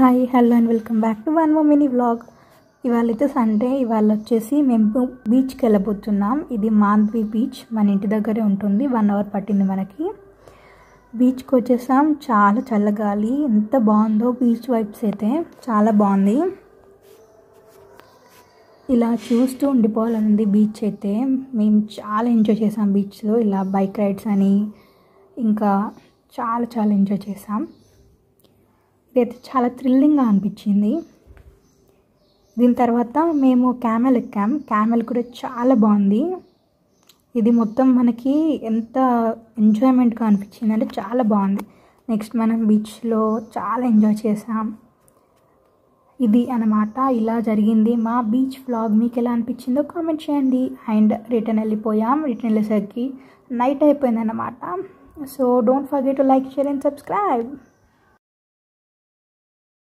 Hi hello and welcome back to one more mini vlog. ఇవాళ అయితే Sunday. ఇవాళ వచ్చేసి మేము బీచ్కి వెళ్ళబోతున్నాం. ఇది మాంద్వి బీచ్, మన ఇంటి దగ్గరే ఉంటుంది. 1 అవర్ పట్టింది మనకి. బీచ్కి వచ్చేసాం. చాలా చల్లగాలి, ఎంత బాగుందో బీచ్ వైబ్స్ అయితే చాలా బాగుంది. ఇలా చూస్తూ ఉండిపోవాలనుంది బీచ్ అయితే. మేము చాలా ఎంజాయ్ చేసాం బీచ్లో. ఇలా బైక్ రైడ్స్ అని ఇంకా చాలా ఎంజాయ్ చేసాం. ఇదైతే చాలా థ్రిల్లింగ్గా అనిపించింది. దీని తర్వాత మేము క్యామెల్ ఎక్కాం. క్యామెల్ కూడా చాలా బాగుంది. ఇది మొత్తం మనకి ఎంత ఎంజాయ్మెంట్గా అనిపించింది అంటే చాలా బాగుంది. నెక్స్ట్ మనం బీచ్లో చాలా ఎంజాయ్ చేసాం. ఇది అన్నమాట, ఇలా జరిగింది మా బీచ్ వ్లాగ్. మీకు ఎలా అనిపించిందో కామెంట్ చేయండి. అండ్ రిటర్న్ వెళ్ళేసరికి నైట్ అయిపోయింది అన్నమాట. So don't forget to like, share and subscribe.